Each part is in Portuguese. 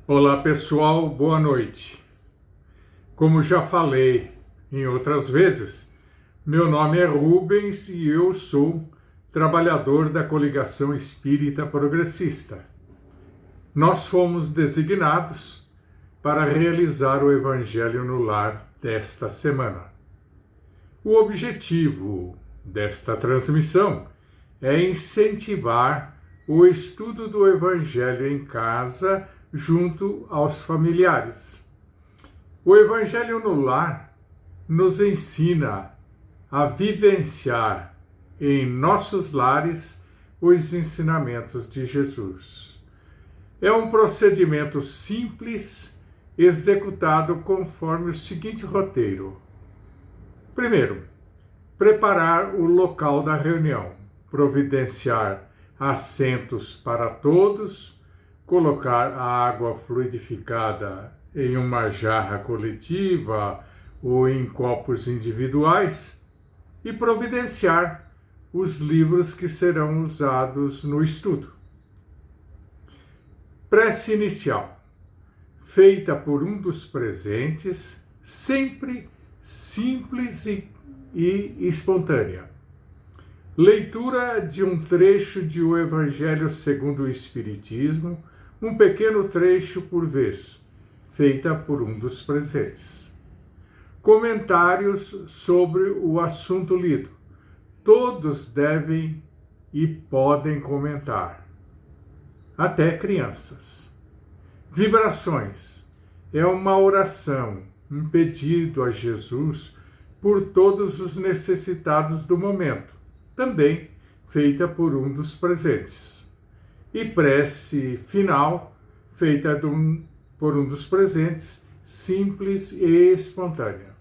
Olá pessoal, boa noite. Como já falei em outras vezes, meu nome é Rubens e eu sou trabalhador da Coligação Espírita Progressista. Nós fomos designados para realizar o Evangelho no Lar desta semana. O objetivo desta transmissão é incentivar o estudo do Evangelho em casa junto aos familiares. O Evangelho no Lar nos ensina a vivenciar em nossos lares os ensinamentos de Jesus. É um procedimento simples, executado conforme o seguinte roteiro. Primeiro, preparar o local da reunião, providenciar assentos para todos, colocar a água fluidificada em uma jarra coletiva ou em copos individuais e providenciar os livros que serão usados no estudo. Prece inicial, feita por um dos presentes, sempre simples e espontânea. Leitura de um trecho de O Evangelho segundo o Espiritismo, um pequeno trecho por vez, feita por um dos presentes. Comentários sobre o assunto lido. Todos devem e podem comentar, até crianças. Vibrações. É uma oração, um pedido a Jesus por todos os necessitados do momento, também feita por um dos presentes. E prece final, feita por um dos presentes, simples e espontânea.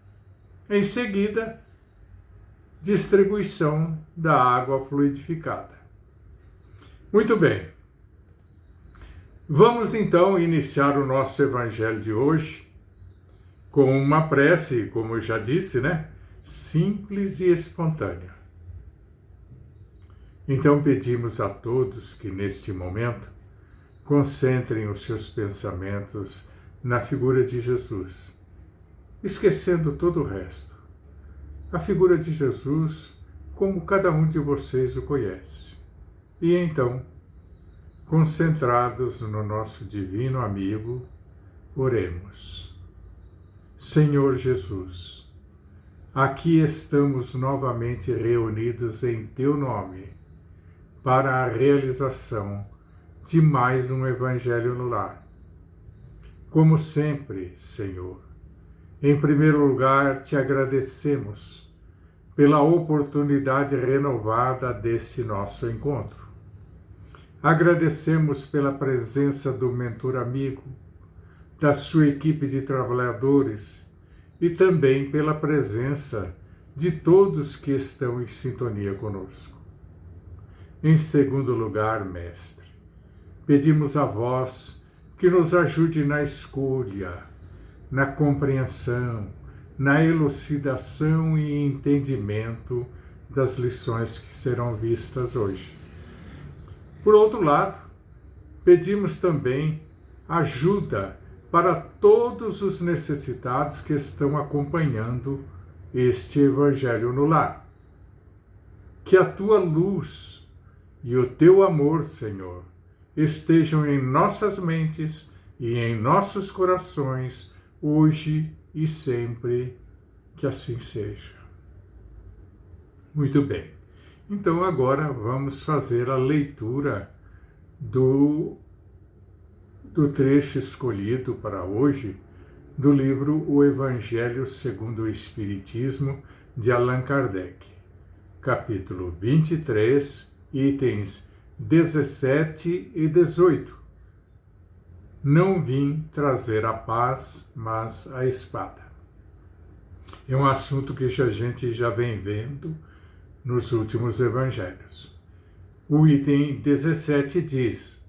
Em seguida, distribuição da água fluidificada. Muito bem. Vamos então iniciar o nosso evangelho de hoje com uma prece, como eu já disse, simples e espontânea. Então pedimos a todos que neste momento concentrem os seus pensamentos na figura de Jesus, esquecendo todo o resto. A figura de Jesus como cada um de vocês o conhece. E então, concentrados no nosso divino amigo, oremos. Senhor Jesus, aqui estamos novamente reunidos em Teu nome para a realização de mais um Evangelho no Lar. Como sempre, Senhor, em primeiro lugar te agradecemos pela oportunidade renovada desse nosso encontro. Agradecemos pela presença do mentor amigo, da sua equipe de trabalhadores e também pela presença de todos que estão em sintonia conosco. Em segundo lugar, Mestre, pedimos a vós que nos ajude na escolha, na compreensão, na elucidação e entendimento das lições que serão vistas hoje. Por outro lado, pedimos também ajuda para todos os necessitados que estão acompanhando este Evangelho no Lar. Que a tua luz e o teu amor, Senhor, estejam em nossas mentes e em nossos corações, hoje e sempre, que assim seja. Muito bem. Então agora vamos fazer a leitura do trecho escolhido para hoje do livro O Evangelho segundo o Espiritismo, de Allan Kardec, capítulo 23, itens 17 e 18. Não vim trazer a paz, mas a espada. É um assunto que a gente já vem vendo nos últimos evangelhos. O item 17 diz: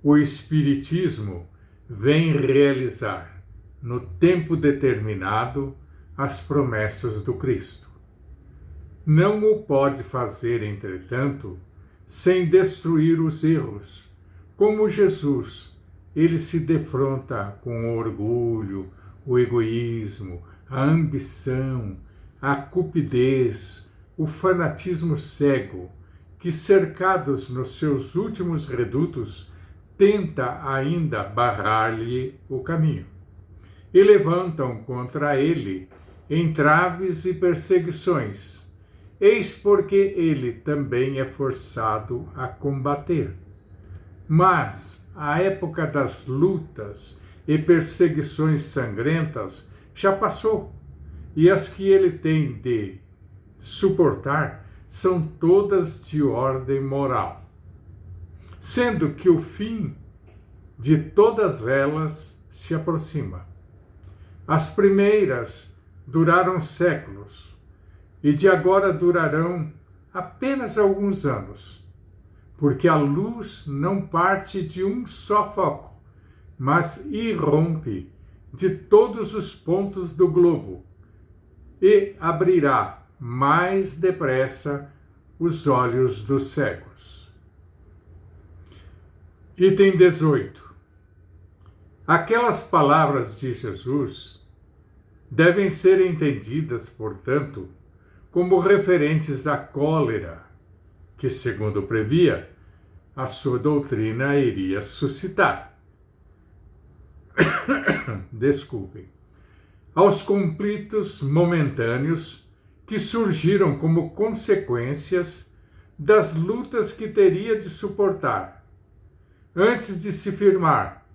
o Espiritismo vem realizar, no tempo determinado, as promessas do Cristo. Não o pode fazer, entretanto, sem destruir os erros, como Jesus ele se defronta com o orgulho, o egoísmo, a ambição, a cupidez, o fanatismo cego, que, cercados nos seus últimos redutos, tenta ainda barrar-lhe o caminho. E levantam contra ele entraves e perseguições. Eis porque ele também é forçado a combater. Mas a época das lutas e perseguições sangrentas já passou, e as que ele tem de suportar são todas de ordem moral, sendo que o fim de todas elas se aproxima. As primeiras duraram séculos, e de agora durarão apenas alguns anos, porque a luz não parte de um só foco, mas irrompe de todos os pontos do globo e abrirá mais depressa os olhos dos cegos. Item 18. Aquelas palavras de Jesus devem ser entendidas, portanto, como referentes à cólera, que, segundo previa, a sua doutrina iria suscitar. Desculpem. Aos conflitos momentâneos que surgiram como consequências das lutas que teria de suportar, antes de se firmar,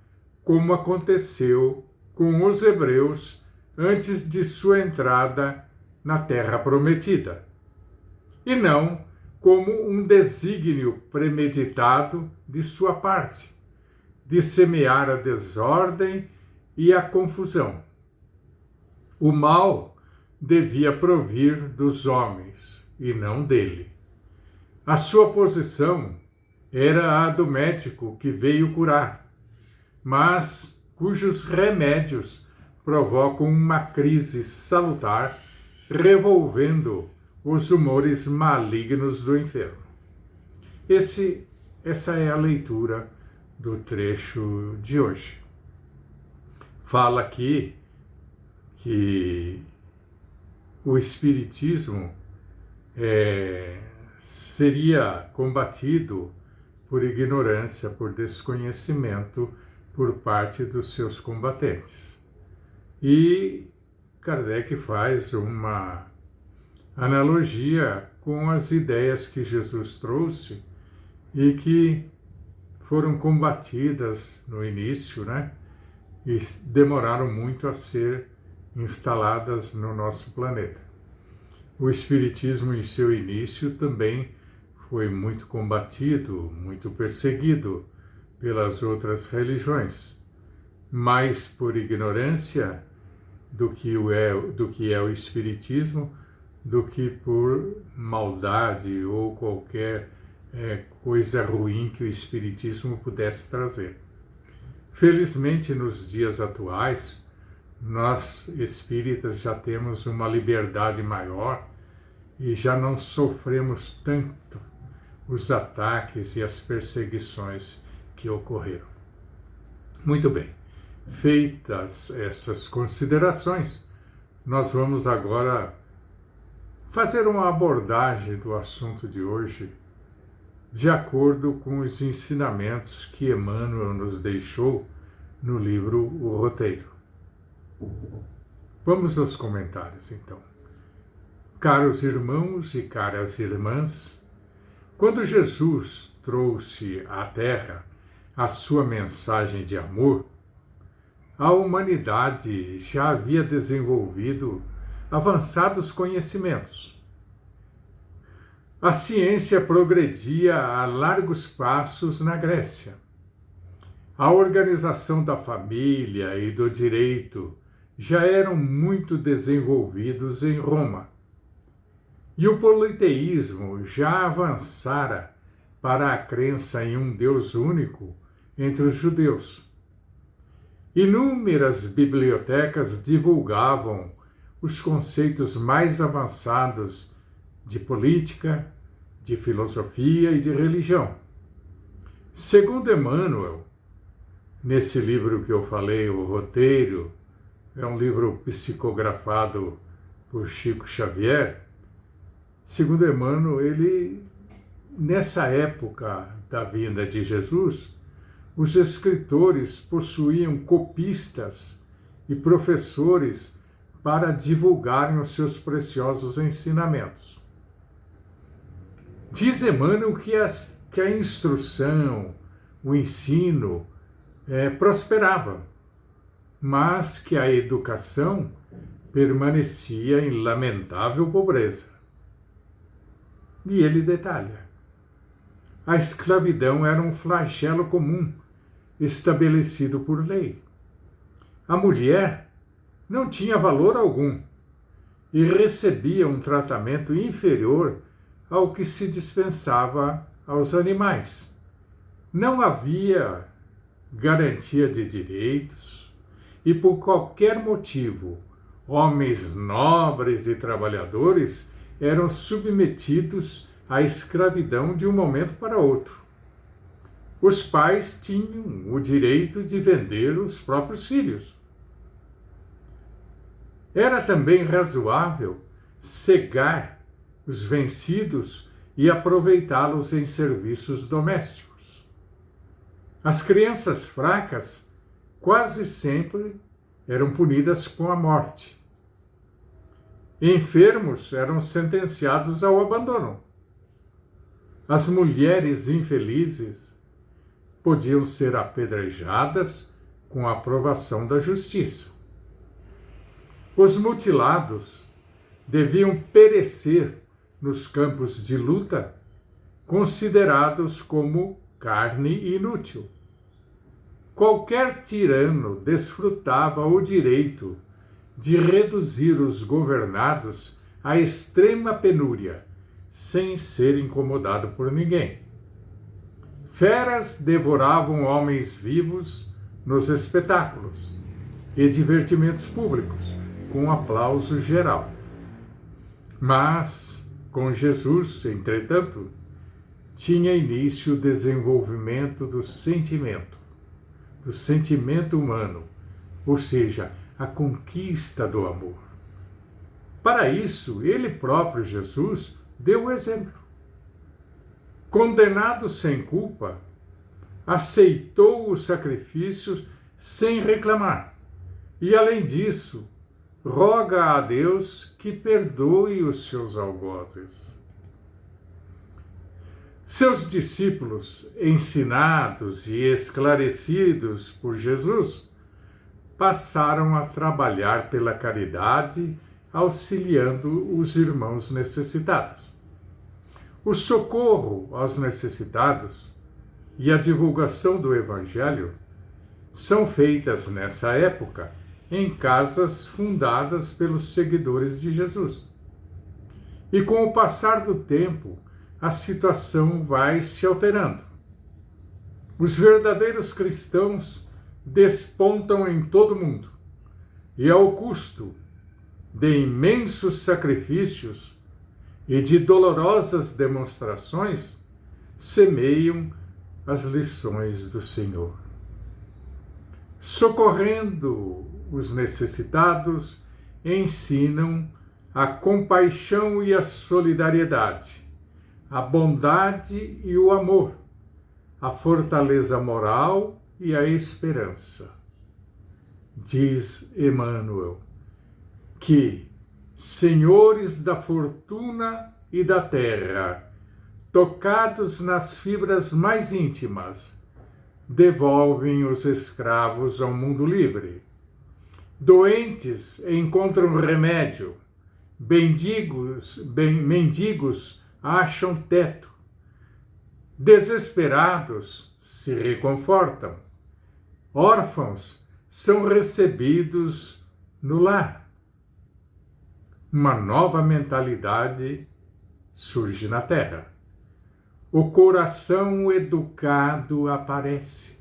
como aconteceu com os hebreus antes de sua entrada na Terra Prometida, e não como um desígnio premeditado de sua parte, de semear a desordem e a confusão. O mal devia provir dos homens e não dele. A sua posição era a do médico que veio curar, mas cujos remédios provocam uma crise salutar, revolvendo os humores malignos do inferno. Essa é a leitura do trecho de hoje. Fala aqui que o Espiritismo seria combatido por ignorância, por desconhecimento por parte dos seus combatentes. E Kardec faz uma analogia com as ideias que Jesus trouxe e que foram combatidas no início, né? E demoraram muito a ser instaladas no nosso planeta. O Espiritismo, em seu início, também foi muito combatido, muito perseguido pelas outras religiões, mais por ignorância do que é o Espiritismo, do que por maldade ou qualquer coisa ruim que o Espiritismo pudesse trazer. Felizmente, nos dias atuais, nós espíritas já temos uma liberdade maior e já não sofremos tanto os ataques e as perseguições que ocorreram. Muito bem, feitas essas considerações, nós vamos agora fazer uma abordagem do assunto de hoje de acordo com os ensinamentos que Emmanuel nos deixou no livro O Roteiro. Vamos aos comentários, então. Caros irmãos e caras irmãs, quando Jesus trouxe à Terra a sua mensagem de amor, a humanidade já havia desenvolvido avançados conhecimentos. A ciência progredia a largos passos na Grécia. A organização da família e do direito já eram muito desenvolvidos em Roma. E o politeísmo já avançara para a crença em um Deus único entre os judeus. Inúmeras bibliotecas divulgavam os conceitos mais avançados de política, de filosofia e de religião. Segundo Emmanuel, nesse livro que eu falei, o roteiro, é um livro psicografado por Chico Xavier. Segundo Emmanuel, nessa época da vinda de Jesus, os escritores possuíam copistas e professores para divulgarem os seus preciosos ensinamentos. Diz Emmanuel que a instrução, o ensino, prosperava, mas que a educação permanecia em lamentável pobreza. E ele detalha: a escravidão era um flagelo comum, estabelecido por lei. A mulher não tinha valor algum e recebia um tratamento inferior ao que se dispensava aos animais. Não havia garantia de direitos e, por qualquer motivo, homens nobres e trabalhadores eram submetidos à escravidão de um momento para outro. Os pais tinham o direito de vender os próprios filhos. Era também razoável cegar os vencidos e aproveitá-los em serviços domésticos. As crianças fracas quase sempre eram punidas com a morte. Enfermos eram sentenciados ao abandono. As mulheres infelizes podiam ser apedrejadas com a aprovação da justiça. Os mutilados deviam perecer nos campos de luta, considerados como carne inútil. Qualquer tirano desfrutava o direito de reduzir os governados à extrema penúria, sem ser incomodado por ninguém. Feras devoravam homens vivos nos espetáculos e divertimentos públicos, com aplauso geral. Mas, com Jesus, entretanto, tinha início o desenvolvimento do sentimento humano, ou seja, a conquista do amor. Para isso, ele próprio, Jesus, deu o exemplo. Condenado sem culpa, aceitou os sacrifícios sem reclamar. E, além disso, roga a Deus que perdoe os seus algozes. Seus discípulos, ensinados e esclarecidos por Jesus, passaram a trabalhar pela caridade, auxiliando os irmãos necessitados. O socorro aos necessitados e a divulgação do Evangelho são feitas nessa época em casas fundadas pelos seguidores de Jesus. E com o passar do tempo, a situação vai se alterando. Os verdadeiros cristãos despontam em todo o mundo e, ao custo de imensos sacrifícios e de dolorosas demonstrações, semeiam as lições do Senhor. Socorrendo os necessitados, ensinam a compaixão e a solidariedade, a bondade e o amor, a fortaleza moral e a esperança. Diz Emmanuel que, senhores da fortuna e da terra, tocados nas fibras mais íntimas, devolvem os escravos ao mundo livre. Doentes encontram remédio, mendigos acham teto, desesperados se reconfortam, órfãos são recebidos no lar. Uma nova mentalidade surge na Terra. O coração educado aparece,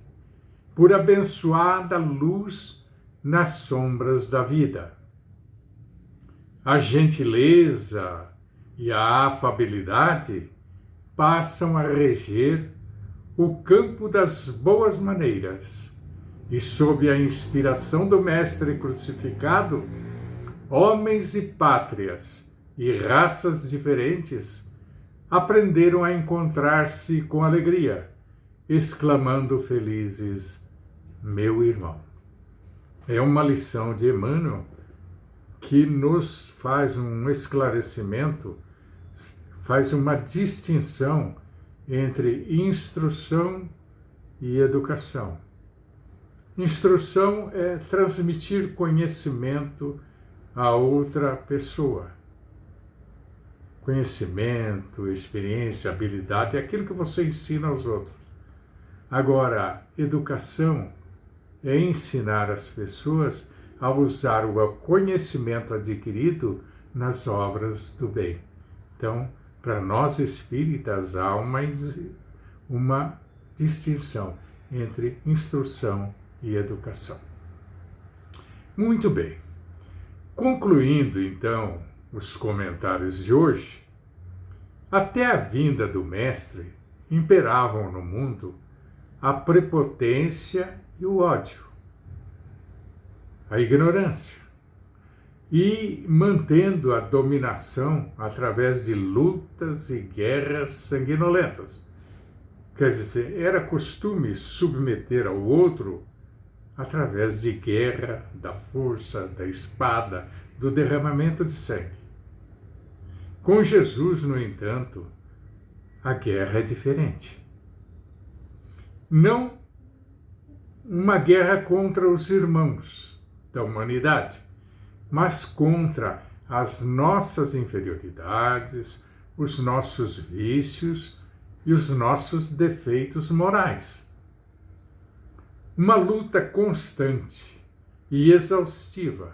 por abençoada luz nas sombras da vida. A gentileza e a afabilidade passam a reger o campo das boas maneiras E sob a inspiração do Mestre crucificado, homens e pátrias e raças diferentes aprenderam a encontrar-se com alegria, exclamando felizes: meu irmão. É uma lição de Emmanuel que nos faz um esclarecimento, faz uma distinção entre instrução e educação. Instrução é transmitir conhecimento a outra pessoa. Conhecimento, experiência, habilidade é aquilo que você ensina aos outros. Agora, educação é ensinar as pessoas a usar o conhecimento adquirido nas obras do bem. Então, para nós espíritas, há uma distinção entre instrução e educação. Muito bem. Concluindo, então, os comentários de hoje, até a vinda do Mestre, imperavam no mundo a prepotência e o ódio, a ignorância, e mantendo a dominação através de lutas e guerras sanguinolentas. Quer dizer, era costume submeter ao outro através de guerra, da força, da espada, do derramamento de sangue. Com Jesus, no entanto, a guerra é diferente. Não uma guerra contra os irmãos da humanidade, mas contra as nossas inferioridades, os nossos vícios e os nossos defeitos morais. Uma luta constante e exaustiva,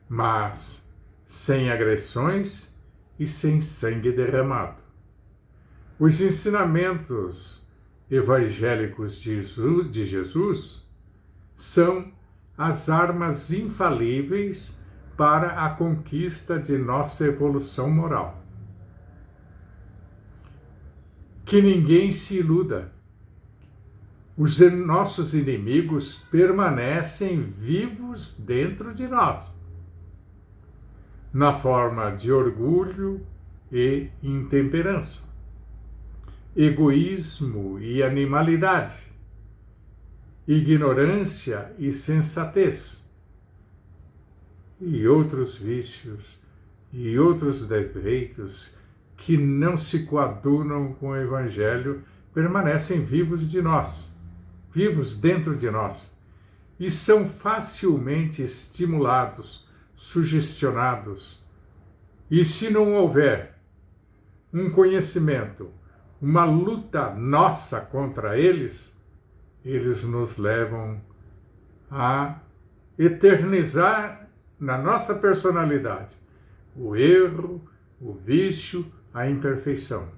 mas sem agressões e sem sangue derramado. Os ensinamentos evangélicos de Jesus são as armas infalíveis para a conquista de nossa evolução moral. Que ninguém se iluda. Os nossos inimigos permanecem vivos dentro de nós, na forma de orgulho e intemperança, egoísmo e animalidade, ignorância e sensatez, e outros vícios e outros defeitos que não se coadunam com o Evangelho permanecem vivos dentro de nós, e são facilmente estimulados, sugestionados. E se não houver um conhecimento, uma luta nossa contra eles, eles nos levam a eternizar na nossa personalidade o erro, o vício, a imperfeição.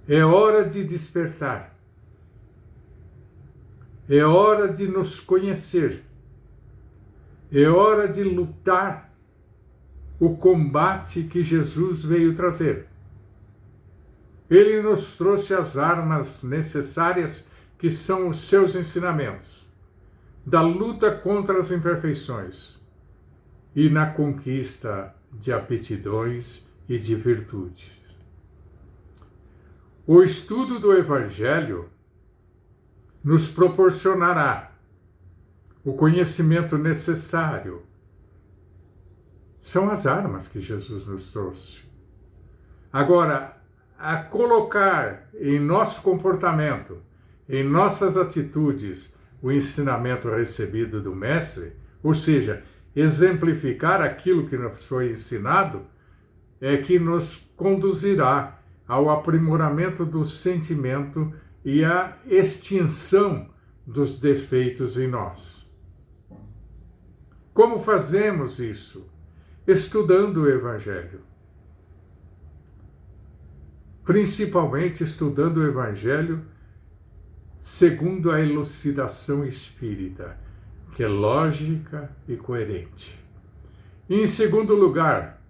É hora de despertar. É hora de nos conhecer. É hora de lutar o combate que Jesus veio trazer. Ele nos trouxe as armas necessárias, que são os seus ensinamentos, da luta contra as imperfeições e na conquista de aptidões e de virtudes. O estudo do Evangelho nos proporcionará o conhecimento necessário. São as armas que Jesus nos trouxe. Agora, a colocar em nosso comportamento, em nossas atitudes, o ensinamento recebido do Mestre, ou seja, exemplificar aquilo que nos foi ensinado, é que nos conduzirá ao aprimoramento do sentimento e à extinção dos defeitos em nós. Como fazemos isso? Estudando o Evangelho. Principalmente estudando o Evangelho segundo a elucidação espírita, que é lógica e coerente. E, em segundo lugar,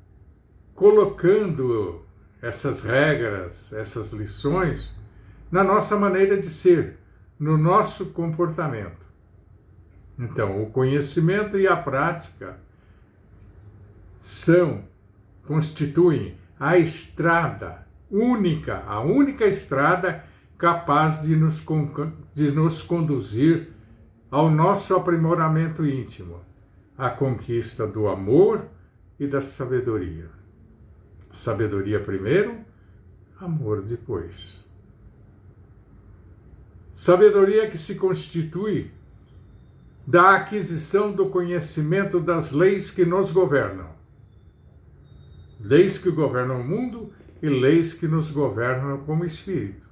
colocando essas regras, essas lições, na nossa maneira de ser, no nosso comportamento. Então, o conhecimento e a prática constituem a estrada única, a única estrada capaz de nos conduzir ao nosso aprimoramento íntimo, à conquista do amor e da sabedoria. Sabedoria primeiro, amor depois. Sabedoria que se constitui da aquisição do conhecimento das leis que nos governam. Leis que governam o mundo e leis que nos governam como espírito.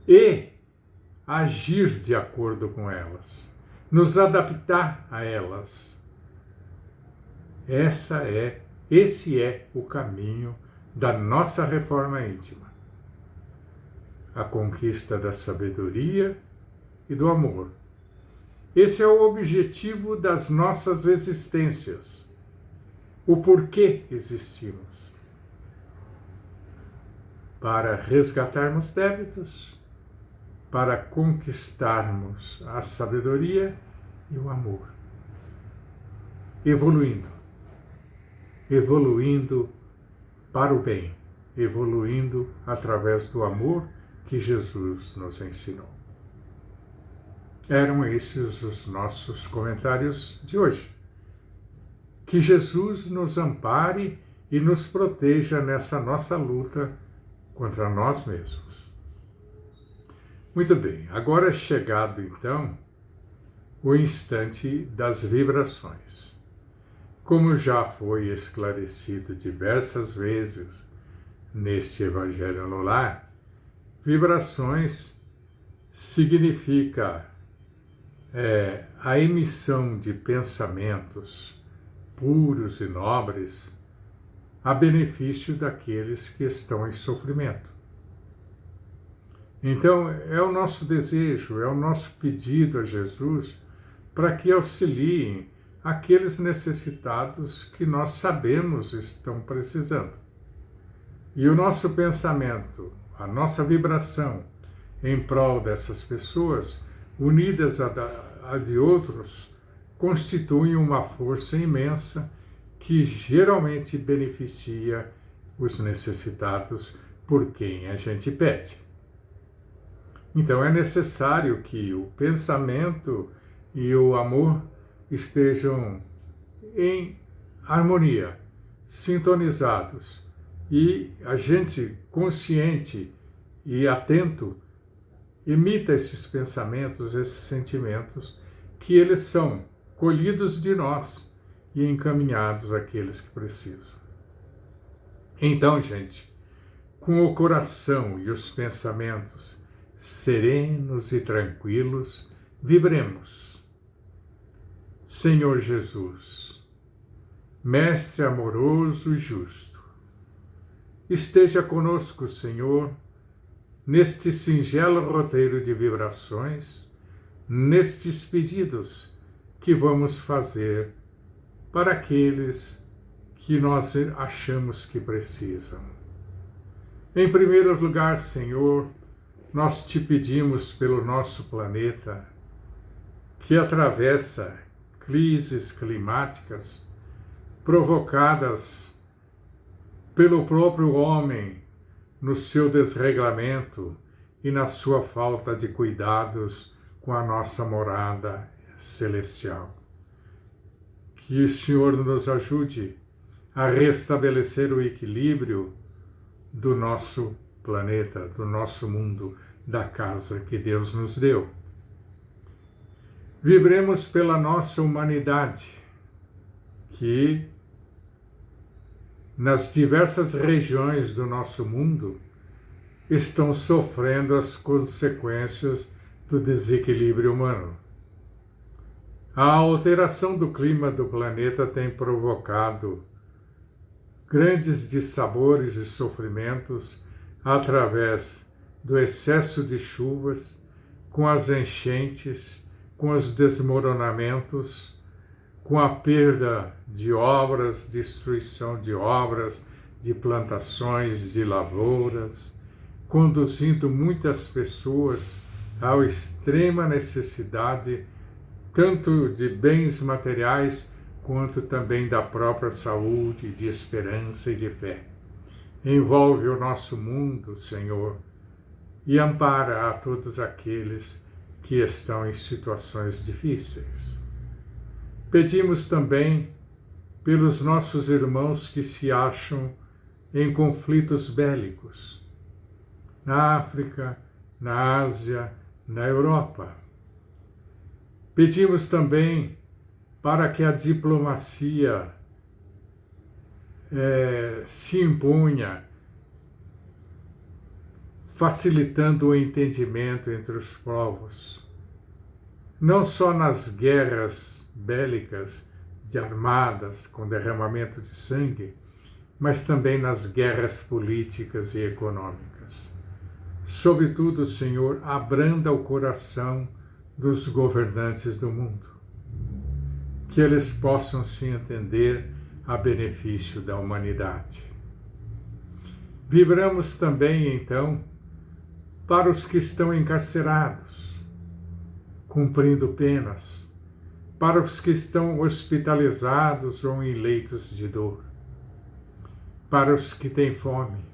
E agir de acordo com elas, nos adaptar a elas. Esse é o caminho da nossa reforma íntima. A conquista da sabedoria e do amor. Esse é o objetivo das nossas existências. O porquê existimos. Para resgatarmos débitos, para conquistarmos a sabedoria e o amor. Evoluindo para o bem, evoluindo através do amor que Jesus nos ensinou. Eram esses os nossos comentários de hoje. Que Jesus nos ampare e nos proteja nessa nossa luta contra nós mesmos. Muito bem, agora é chegado então o instante das vibrações. Como já foi esclarecido diversas vezes neste Evangelho no Lar, vibrações significa a emissão de pensamentos puros e nobres a benefício daqueles que estão em sofrimento. Então, é o nosso desejo, é o nosso pedido a Jesus para que auxiliem aqueles necessitados que nós sabemos estão precisando. E o nosso pensamento, a nossa vibração em prol dessas pessoas, unidas a de outros, constituem uma força imensa que geralmente beneficia os necessitados por quem a gente pede. Então é necessário que o pensamento e o amor estejam em harmonia, sintonizados, e a gente consciente e atento imita esses pensamentos, esses sentimentos, que eles são colhidos de nós e encaminhados àqueles que precisam. Então, gente, com o coração e os pensamentos serenos e tranquilos, vibremos. Senhor Jesus, Mestre amoroso e justo, esteja conosco, Senhor, neste singelo roteiro de vibrações, nestes pedidos que vamos fazer para aqueles que nós achamos que precisam. Em primeiro lugar, Senhor, nós te pedimos pelo nosso planeta, que atravessa crises climáticas provocadas pelo próprio homem no seu desregramento e na sua falta de cuidados com a nossa morada celestial. Que o Senhor nos ajude a restabelecer o equilíbrio do nosso planeta, do nosso mundo, da casa que Deus nos deu. Vibremos pela nossa humanidade, que nas diversas regiões do nosso mundo estão sofrendo as consequências do desequilíbrio humano. A alteração do clima do planeta tem provocado grandes dissabores e sofrimentos através do excesso de chuvas, com as enchentes, com os desmoronamentos, com a perda de obras, destruição de obras, de plantações, de lavouras, conduzindo muitas pessoas à extrema necessidade tanto de bens materiais quanto também da própria saúde, de esperança e de fé. Envolve o nosso mundo, Senhor, e ampara a todos aqueles que estão em situações difíceis. Pedimos também pelos nossos irmãos que se acham em conflitos bélicos, na África, na Ásia, na Europa. Pedimos também para que a diplomacia se imponha, facilitando o entendimento entre os povos, não só nas guerras bélicas de armadas com derramamento de sangue, mas também nas guerras políticas e econômicas. Sobretudo, Senhor, abranda o coração dos governantes do mundo, que eles possam se entender a benefício da humanidade. Vibramos também, então, para os que estão encarcerados, cumprindo penas, para os que estão hospitalizados ou em leitos de dor, para os que têm fome,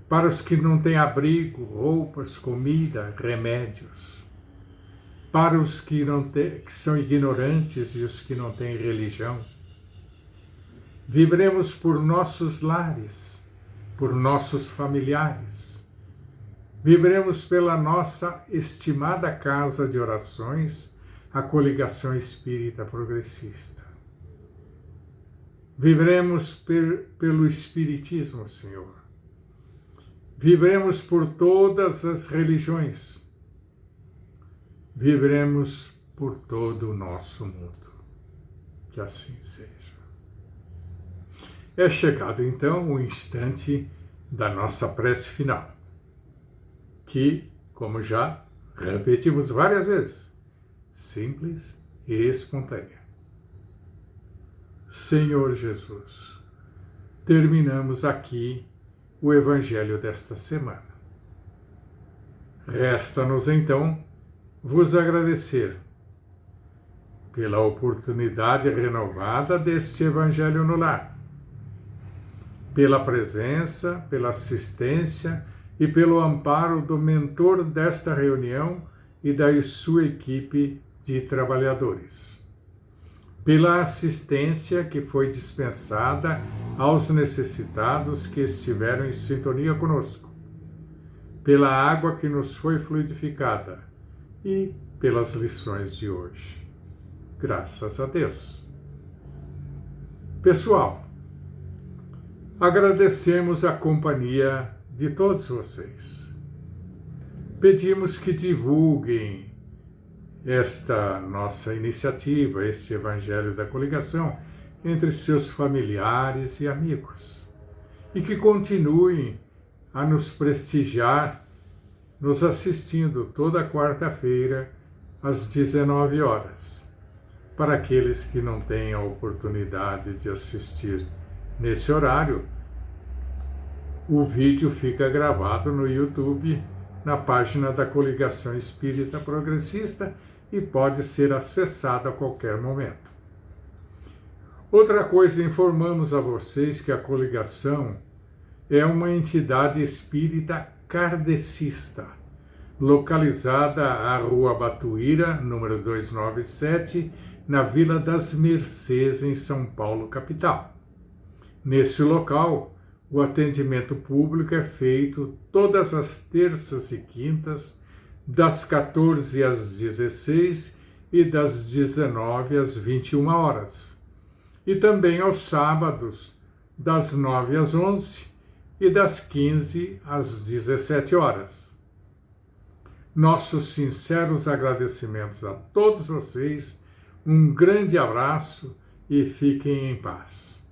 para os que não têm abrigo, roupas, comida, remédios, para os que são ignorantes e os que não têm religião. Vibremos por nossos lares, por nossos familiares. Vibremos pela nossa estimada casa de orações, a Coligação Espírita Progressista. Vibremos pelo Espiritismo, Senhor. Vibremos por todas as religiões. Vibremos por todo o nosso mundo. Que assim seja. É chegado então o instante da nossa prece final, que, como já repetimos várias vezes, simples e espontânea. Senhor Jesus, terminamos aqui o Evangelho desta semana. Resta-nos então vos agradecer pela oportunidade renovada deste Evangelho no lar, pela presença, pela assistência e pelo amparo do mentor desta reunião e da sua equipe de trabalhadores, pela assistência que foi dispensada aos necessitados que estiveram em sintonia conosco, pela água que nos foi fluidificada e pelas lições de hoje. Graças a Deus. Pessoal, agradecemos a companhia de todos vocês. Pedimos que divulguem esta nossa iniciativa, este Evangelho da Coligação, entre seus familiares e amigos. E que continuem a nos prestigiar, nos assistindo toda quarta-feira, às 19 horas. Para aqueles que não têm a oportunidade de assistir nesse horário, o vídeo fica gravado no YouTube, na página da Coligação Espírita Progressista, e pode ser acessado a qualquer momento. Outra coisa, informamos a vocês que a coligação é uma entidade espírita kardecista, localizada à Rua Batuíra, número 297, na Vila das Mercês, em São Paulo, capital. Nesse local, o atendimento público é feito todas as terças e quintas, das 14 às 16 e das 19 às 21 horas. E também aos sábados, das 9 às 11 e das 15 às 17 horas. Nossos sinceros agradecimentos a todos vocês, um grande abraço e fiquem em paz.